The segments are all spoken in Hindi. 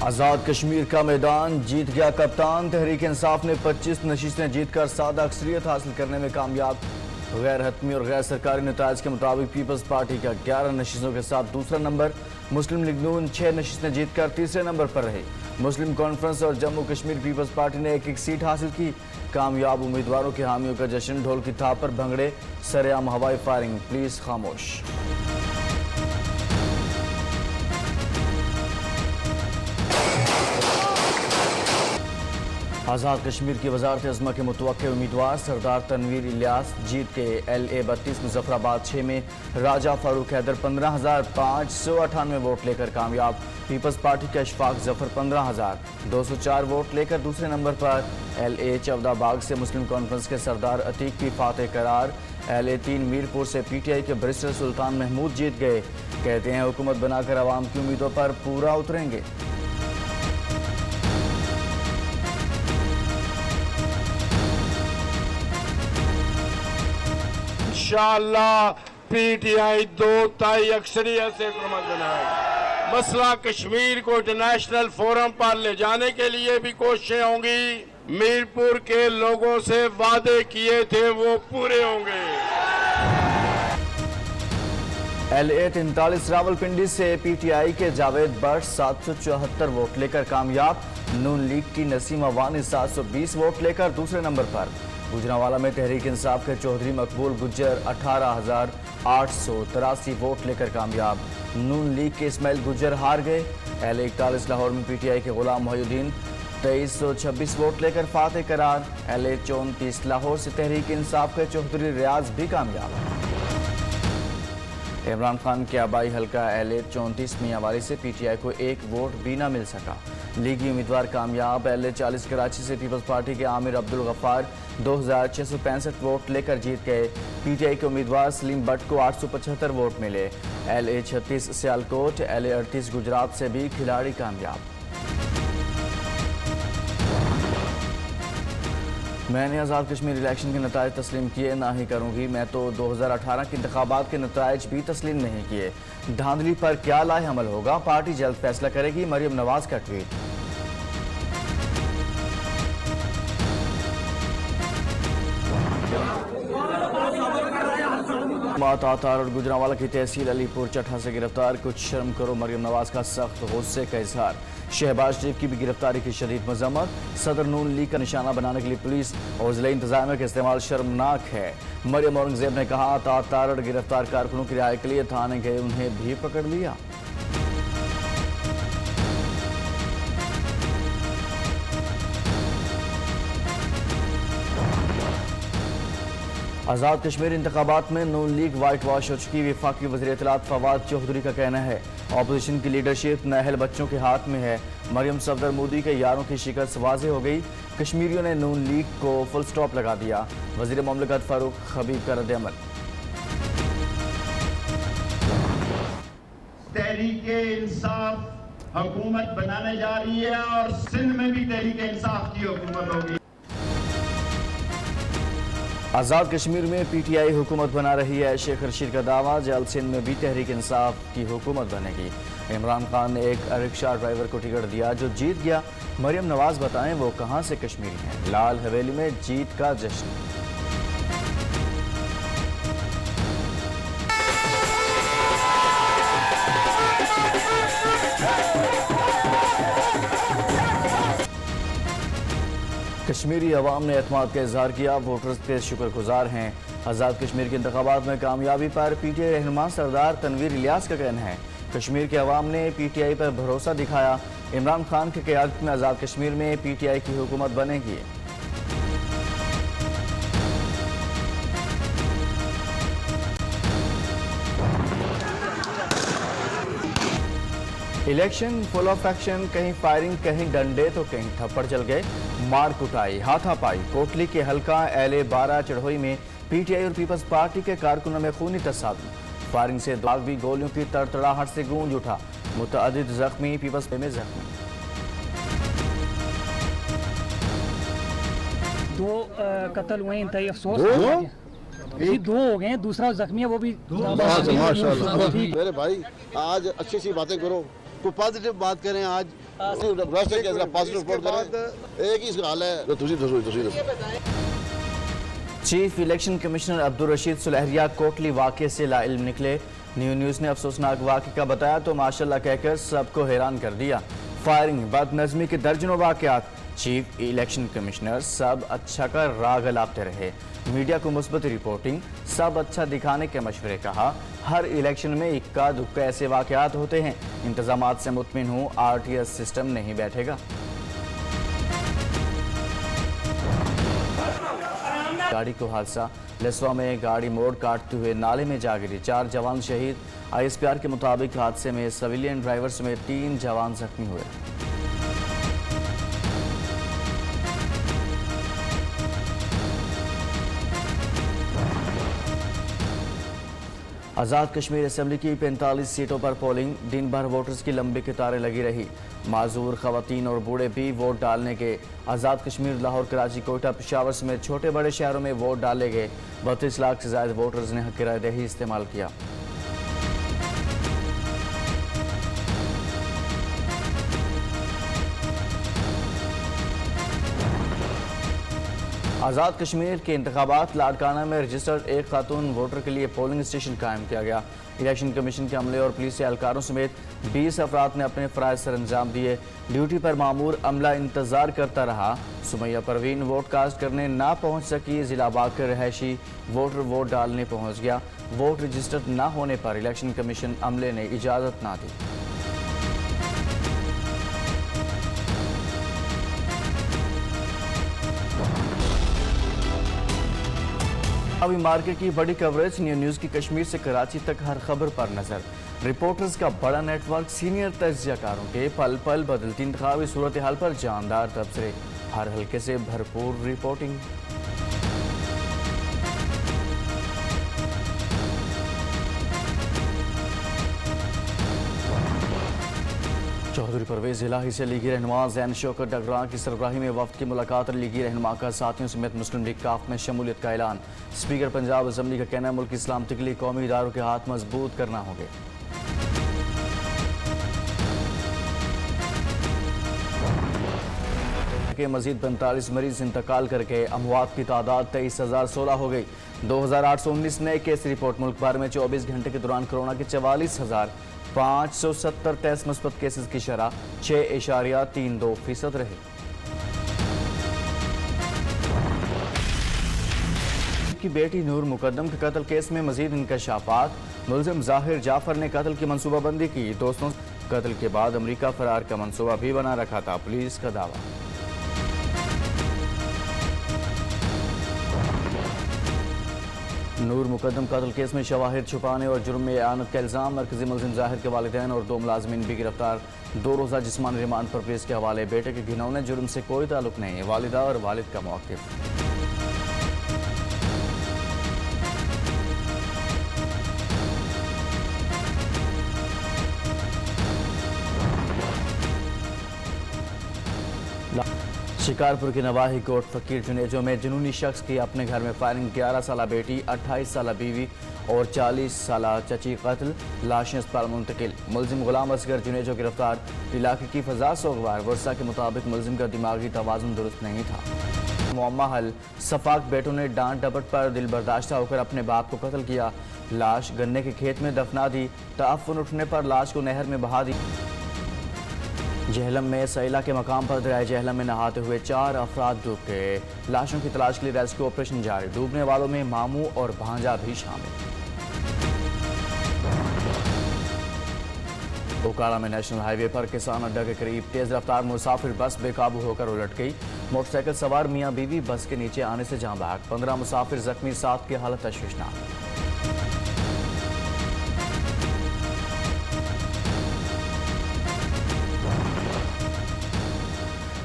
आज़ाद कश्मीर का मैदान जीत गया कप्तान। तहरीक इंसाफ ने 25 नशीसें जीतकर सादा अक्सरियत हासिल करने में कामयाब। गैर हतमी और गैर सरकारी नताज के मुताबिक पीपल्स पार्टी का 11 नशीसों के साथ दूसरा नंबर, मुस्लिम लीग नून 6 नशीसें जीतकर तीसरे नंबर पर रही। मुस्लिम कॉन्फ्रेंस और जम्मू कश्मीर पीपल्स पार्टी ने एक एक सीट हासिल की। कामयाब उम्मीदवारों के हामियों का जश्न, ढोल की थाप पर भंगड़े, सरेआम हवाई फायरिंग, पुलिस खामोश। आज़ाद कश्मीर की वजारत अज़्मा के मुतवक्के उम्मीदवार सरदार तनवीर इलियास जीत के LA-32 मुजफ्फराबाद 6 में राजा फारूक हैदर 15,598 वोट लेकर कामयाब। पीपल्स पार्टी के अशफाक जफर 15,204 वोट लेकर दूसरे नंबर पर। LA-14 बाग से मुस्लिम कॉन्फ्रेंस के सरदार अतीक की फातेह करार। LA-3 मीरपुर से PTI के बैरिस्टर सुल्तान महमूद जीत गए। कहते हैं हुकूमत बनाकर आवाम की उम्मीदों पर पूरा उतरेंगे। इंशाअल्लाह PTI 2 अक्सरियत से हुकूमत बनाएगी। मसला कश्मीर को इंटरनेशनल फोरम पर ले जाने के लिए भी कोशिशें होंगी। मीरपुर के लोगों से वादे किए थे वो पूरे होंगे। LA-43 रावलपिंडी से PTI के जावेद बट 774 वोट लेकर कामयाब। नून लीग की नसीम अवानी 720 वोट लेकर दूसरे नंबर पर। गुजरांवाला में तहरीक इंसाफ के चौधरी मकबूल गुज्जर 18,883 वोट लेकर कामयाब। नून लीग के इस्माइल गुज्जर हार गए। LA-41 लाहौर में PTI के गुलाम मोहुद्दीन 2326 वोट लेकर फातेह करार। LA-34 लाहौर से तहरीक इंसाफ के चौधरी रियाज भी कामयाब। इमरान खान के आबाई हल्का LA-34 मियांवाली से PTI को एक वोट भी न मिल सका। लीगी उम्मीदवार कामयाब। LA-40 कराची से पीपल्स पार्टी के आमिर अब्दुल गफ्फार 2,665 वोट लेकर जीत गए। PTI के उम्मीदवार सलीम बट को 875 वोट मिले। LA-36 सियालकोट, LA-38 गुजरात से भी खिलाड़ी कामयाब। मैंने आज़ाद कश्मीर इलेक्शन के नताइज तस्लीम किए, ना ही करूंगी। मैं तो 2018 के इंतखाबात के नताइज भी तस्लीम नहीं किए। धांधली पर क्या लाए अमल होगा, पार्टी जल्द फैसला करेगी। मरियम नवाज का ट्वीट। तातार और गुजरांवाला की तहसील अलीपुर चट्ठा से गिरफ्तार। कुछ शर्म करो, मरियम नवाज का सख्त गुस्से का इजहार। शहबाज शरीफ की भी गिरफ्तारी की शदीद मजम्मत। सदर नून लीग का निशाना बनाने के लिए पुलिस और जिला इंतजामिया का इस्तेमाल शर्मनाक है। मरियम औरंगजेब ने कहा, तातार गिरफ्तार कारकुनों की रिहाई के लिए थाने गए, उन्हें भी पकड़ लिया। आज़ाद कश्मीर इंतखाबात में नून लीग वाइट वॉश हो चुकी। वफाकी वज़ीर इत्तलात फवाद चौधरी का कहना है, अपोजिशन की लीडरशिप नाअहल बच्चों के हाथ में है। मरियम सफदर मोदी के यारों की शिकस्त वाज़ेह हो गई। कश्मीरियों ने नून लीग को फुल स्टॉप लगा दिया। वज़ीर मुमलिकत फारूक हबीब का रद्द-ए-अमल। तहरीके इंसाफ हुकूमत बनाने जा रही है और सिंध में भी तहरीके इंसाफ की हुकूमत होगी। आज़ाद कश्मीर में PTI हुकूमत बना रही है। शेख रशीद का दावा, जल्द सिंध में भी तहरीक इंसाफ की हुकूमत बनेगी। इमरान खान ने एक रिक्शा ड्राइवर को टिकट दिया जो जीत गया। मरियम नवाज बताएं वो कहां से कश्मीरी हैं। लाल हवेली में जीत का जश्न। कश्मीरी अवाम ने एतमाद का इजहार किया, वोटर्स के शुक्रगुजार हैं। आज़ाद कश्मीर के इंतखाबात में कामयाबी पर PTI रहनुमा सरदार तनवीर इलियास का कहना है, कश्मीर के अवाम ने PTI पर भरोसा दिखाया। इमरान खान की क़यादत में आज़ाद कश्मीर में PTI की हुकूमत बनेगी। इलेक्शन फुल ऑफ एक्शन, कहीं फायरिंग, कहीं डंडे तो कहीं थप्पड़ चल गए। मार कुटाई, हाथापाई। कोटली के हल्का LA-12 चढ़ोई में PTI और पीपल्स पार्टी के कारकुनों में खूनी तसादुम। फायरिंग से दाग भी गोलियों की तड़तड़ाहट से गूंज उठा। मुतअद्दिद जख्मी, पीपल्स में जख्मी। 2 कत्ल हुए, इंतहाई अफसोस। जी 2 हो गए, दूसरा जख्मी है वो भी। मेरे भाई आज अच्छी सी बातें करो, तो पॉजिटिव बात करें। आज रिक्वेस्ट है कि इसका पॉजिटिव रिपोर्ट करें। एक ही सवाल है तो तुसी दसो। Chief election commissioner Abdul Rashid Sulehria Kotli वाक़े से लाइल्म निकले। न्यूज़ ने अफसोसनाक वाक़े का बताया तो माशाल्लाह कहकर सबको हैरान कर दिया। फायरिंग, बदनज़मी के दर्जनों वाक़यात। चीफ इलेक्शन कमिश्नर सब अच्छा कर राग लाते रहे, मीडिया को मुस्बत रिपोर्टिंग, सब अच्छा दिखाने के मशवरे। कहा हर इलेक्शन में इक्का दुक्का ऐसे वाक़यात होते हैं, इंतजामात से मुतमिन हूँ, RTS सिस्टम नहीं बैठेगा। गाड़ी को हादसा, लसवा में गाड़ी मोड़ काटते हुए नाले में जा गिरी, 4 जवान शहीद। ISPR के मुताबिक हादसे में सिविलियन ड्राइवर समेत 3 जवान जख्मी हुए। आज़ाद कश्मीर असेंबली की 45 सीटों पर पोलिंग, दिन भर वोटर्स की लंबी कतारें लगी रही। माजूर, खवातीन और बूढ़े भी वोट डालने के। आज़ाद कश्मीर लाहौर, कराची, कोयटा, पेशावर समेत छोटे बड़े शहरों में वोट डाले गए। 32 लाख से ज़्यादा वोटर्स ने हक़ राय दही इस्तेमाल किया। आज़ाद कश्मीर के इंतखाबात, लाड़काना में रजिस्टर्ड एक खातून वोटर के लिए पोलिंग स्टेशन कायम किया गया। इलेक्शन कमीशन के अमले और पुलिस एहलकारों समेत 20 अफराद ने अपने फ़राइज़ सर अंजाम दिए। ड्यूटी पर मामूर अमला इंतज़ार करता रहा। सुमैया परवीन वोट कास्ट करने ना पहुँच सकी। ज़िला बाग के रहायशी वोटर वोट डालने पहुँच गया। वोट रजिस्टर्ड ना होने पर इलेक्शन कमीशन अमले ने इजाज़त ना दी। अभी मार्केट की बड़ी कवरेज, न्यूज़ की कश्मीर से कराची तक हर खबर पर नजर। रिपोर्टर्स का बड़ा नेटवर्क, सीनियर तज्ज़ियाकारों के पल पल बदलती इंतखाबी सूरत हाल पर जानदार तबसरे, हर हल्के से भरपूर रिपोर्टिंग। चौधरी परवेज़ इलाही से लीगी रहनुमा ज़ैन शौकत डगरां की सरबराही में वफ्द की मुलाकात। लीगी रहनुमा का साथियों समेत मुस्लिम लीग काफ में शमूलियत का ऐलान। स्पीकर पंजाब असम्बली का कहना, मुल्क की सलामती के लिए कौमी इदारों के हाथ मजबूत करना होंगे। के मजीद 45 मरीज इंतकाल करके अमवात की तादाद 23,016 हो गई। 2,819 नए केस रिपोर्ट। मुल्क भर में 24 घंटे के दौरान कोरोना के 44,570 टेस्ट मुस्बत केसेस की शरह 6.32% रही। की बेटी नूर मुकद्दम के कत्ल केस में मजीद इंकशाफात। मुलजिम जाहिर जाफर ने कत्ल की मनसूबाबंदी की। दोस्तों, कत्ल के बाद अमेरिका फरार का मनसूबा भी बना रखा था, पुलिस का दावा। नूर मुकद्दम कत्ल केस में शवाहिद छुपाने और जुर्म में आनत का इल्ज़ाम। मरकजी मुलजिम जाहिर के वालिदैन और 2 मुलाजमीन भी गिरफ्तार। 2 रोज़ा जिस्मानी रिमांड पर पुलिस के हवाले। बेटे के घिनौने जुर्म से कोई ताल्लुक नहीं, वालिदा और वालिद का मौक़िफ़। शिकारपुर की नवाही कोट फकीर जुनेजो में जुनूनी शख्स की अपने घर में फायरिंग। 11 साला बेटी, 28 साला बीवी और 40 साला चची कत्ल। लाशें अस्पताल मुंतकिल। मुलजिम गुलाम असगर जुनेजो गिरफ्तार। इलाके की फजा सोगवार। वर्षा के मुताबिक मुलजिम का दिमागी तवाज़ुन दुरुस्त नहीं था। मुअम्मा हल, सफाक बेटों ने डांट डपट पर दिल बर्दाश्त होकर अपने बाप को कत्ल किया। लाश गन्ने के खेत में दफना दी। तअफ़्फ़ुन उठने पर लाश को नहर में बहा दी। जहलम में सैला के मकाम पर दरियाए जहलम में नहाते हुए 4 अफराद डूब गए। लाशों की तलाश के लिए रेस्क्यू ऑपरेशन जारी। डूबने वालों में मामू और भांजा भी शामिल। ओकाड़ा में नेशनल हाईवे पर किसान अड्डा के करीब तेज रफ्तार मुसाफिर बस बेकाबू होकर उलट गई। मोटरसाइकिल सवार मियाँ बीवी बस के नीचे आने से जाँ बहक। 15 मुसाफिर जख्मी, 7 की हालत तशवीशनाक।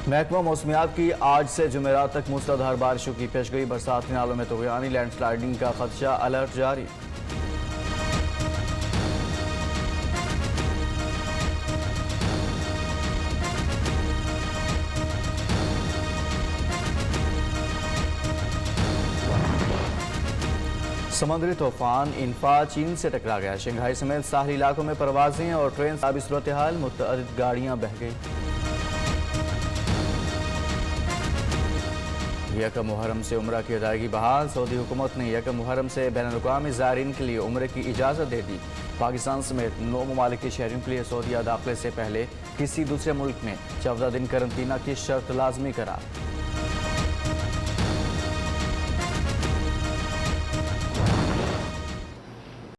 महकमा मौसमियात की आज से जुमेरात तक मूसलाधार बारिशों की पेशगोई। बरसाती नालों में तुग़यानी, लैंडस्लाइडिंग का खदशा, अलर्ट जारी। समुद्री तूफान इन्फा चीन से टकरा गया। शंघाई समेत साहली इलाकों में परवाजें और ट्रेन साबित सूरत हाल। मुतअद्दिद गाड़ियां बह गई। यकम मुहर्रम से उम्रा की अदायगी बहाल। सऊदी हुकूमत ने यकम मुहर्रम से बैनुल-अक़वामी ज़ायरीन के लिए उम्रे की इजाज़त दे दी। पाकिस्तान समेत 9 ममालिक के शहरियों के लिए सऊदीया दाखिले से पहले किसी दूसरे मुल्क में 14 दिन करंतना की शर्त लाजमी करार।